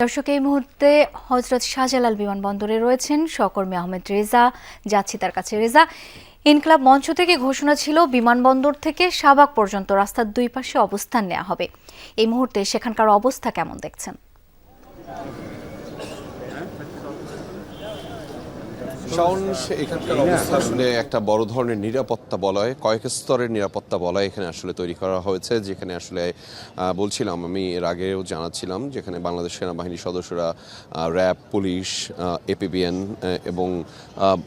দর্শক, এই মুহূর্তে হযরত শাহজালাল বিমানবন্দরে রয়েছেন সহকর্মী আহমেদ রেজা। যাচ্ছি তার কাছে। রেজা, ইনকিলাব মঞ্চ থেকে ঘোষণা ছিল বিমানবন্দর থেকে শাহবাগ পর্যন্ত রাস্তার দুই পাশে অবস্থান নেওয়া হবে। এই মুহূর্তে সেখানকার অবস্থা কেমন দেখছেন? এখানকার অবস্থা আসলে একটা বড় ধরনের নিরাপত্তা বলয়, কয়েক স্তরের নিরাপত্তা বলয় এখানে আসলে তৈরি করা হয়েছে। যেখানে আসলে বলছিলাম, আমি এর আগেও জানাচ্ছিলাম, যেখানে বাংলাদেশ সেনাবাহিনীর সদস্যরা, র্যাব, পুলিশ, এপিবিএন এবং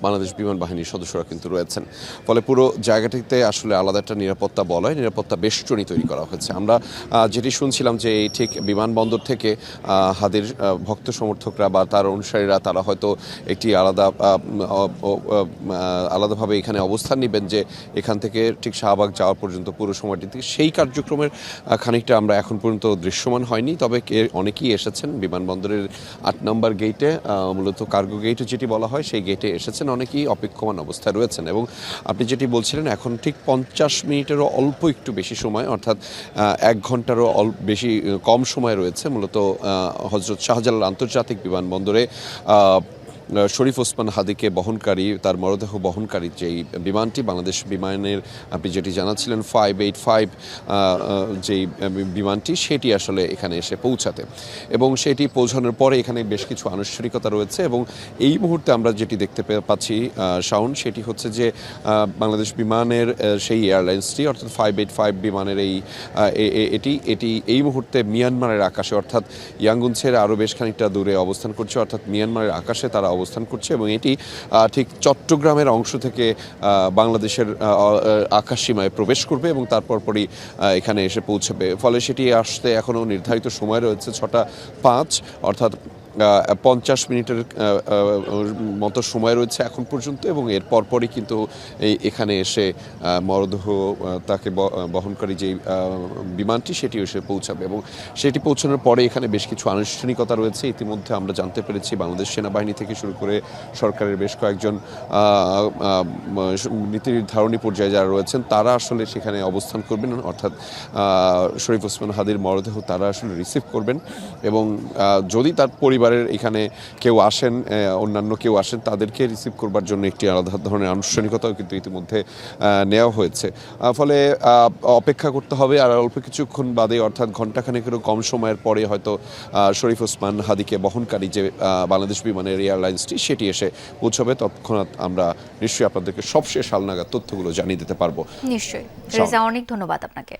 বাংলাদেশ বিমান বাহিনীর সদস্যরা কিন্তু রয়েছেন। ফলে পুরো জায়গাটিতে আসলে আলাদা একটা নিরাপত্তা বলয়, নিরাপত্তা বেষ্টনী তৈরি করা হয়েছে। আমরা যেটি শুনছিলাম যে এই ঠিক বিমানবন্দর থেকে হাদির ভক্ত সমর্থকরা বা তার অনুসারীরা তারা হয়তো একটি আলাদাভাবে এখানে অবস্থান নেবেন, যে এখান থেকে ঠিক শাহবাগ যাওয়া পর্যন্ত পুরো সময়টিতে সেই কার্যক্রমের খানিকটা আমরা এখন পর্যন্ত দৃশ্যমান হয়নি। তবে অনেকেই এসেছেন বিমানবন্দরের ৮ নম্বর গেটে, মূলত কার্গো গেটে যেটি বলা হয়, সেই গেটে এসেছেন। অনেকেই অপেক্ষমান অবস্থায় রয়েছেন এবং আপনি যেটি বলছিলেন, এখন ঠিক ৫০ মিনিটেরও অল্প একটু বেশি সময়, অর্থাৎ ১ ঘন্টারও বেশি কম সময় রয়েছে মূলত হযরত শাহজালাল আন্তর্জাতিক বিমানবন্দরে শরীফ ওসমান হাদিকে বহনকারী, তার মরদেহ বহনকারী যেই বিমানটি, বাংলাদেশ বিমানের আপনি যেটি জানাচ্ছিলেন 585 যেই বিমানটি, সেটি আসলে এখানে এসে পৌঁছাতে, এবং সেটি পৌঁছানোর পরে এখানে বেশ কিছু আনুষ্ঠানিকতা রয়েছে। এবং এই মুহূর্তে আমরা যেটি দেখতে পাচ্ছি শাওন, সেটি হচ্ছে যে বাংলাদেশ বিমানের সেই এয়ারলাইন্সটি, অর্থাৎ 585 বিমানের এটি এই মুহূর্তে মিয়ানমারের আকাশে, অর্থাৎ ইয়াঙ্গুন ছেড়ে আরও বেশ খানিকটা দূরে অবস্থান করছে, অর্থাৎ মিয়ানমারের আকাশে তারা অবস্থান করছে। এবং এটি ঠিক চট্টগ্রামের অংশ থেকে বাংলাদেশের আকাশ সীমায় প্রবেশ করবে এবং তারপর পরই এখানে এসে পৌঁছাবে। ফলে সেটি আসতে এখনও নির্ধারিত সময় রয়েছে 6:05, অর্থাৎ ৫০ মিনিটের মতো সময় রয়েছে এখন পর্যন্ত। এবং এর পরপরই কিন্তু এখানে এসে মরদেহ তাকে বহনকারী যে বিমানটি, সেটি এসে পৌঁছাবে এবং সেটি পৌঁছানোর পরে এখানে বেশ কিছু আনুষ্ঠানিকতা রয়েছে। ইতিমধ্যে আমরা জানতে পেরেছি বাংলাদেশ সেনাবাহিনী থেকে শুরু করে সরকারের বেশ কয়েকজন নীতি নির্ধারণী পর্যায়ে যারা রয়েছেন, তারা আসলে সেখানে অবস্থান করবেন, অর্থাৎ শরীফ ওসমান হাদির মরদেহ তারা আসলে রিসিভ করবেন। এবং যদি তার পরিবারের এখানে কেউ আসেন, অন্যান্য কেউ আসেন, তাদেরকে রিসিভ করবার জন্য একটি আলাদা ধরনের আনুষ্ঠানিকতাও কিন্তু ইতিমধ্যে নেওয়া হয়েছে। ফলে অপেক্ষা করতে হবে আর অল্প কিছুক্ষণ বাদে, অর্থাৎ ঘণ্টাখানেকেরও কম সময়ের পরে হয়তো শরীফ ওসমান হাদিকে বহনকারী যে বাংলাদেশ বিমানের এয়ারলাইন্সটি, সেটি এসে পৌঁছবে। তৎক্ষণাৎ আমরা নিশ্চয়ই আপনাদেরকে সবশেষ হালনাগাদ তথ্যগুলো জানিয়ে দিতে পারবো। নিশ্চয়ই রেজা, অনেক ধন্যবাদ আপনাকে।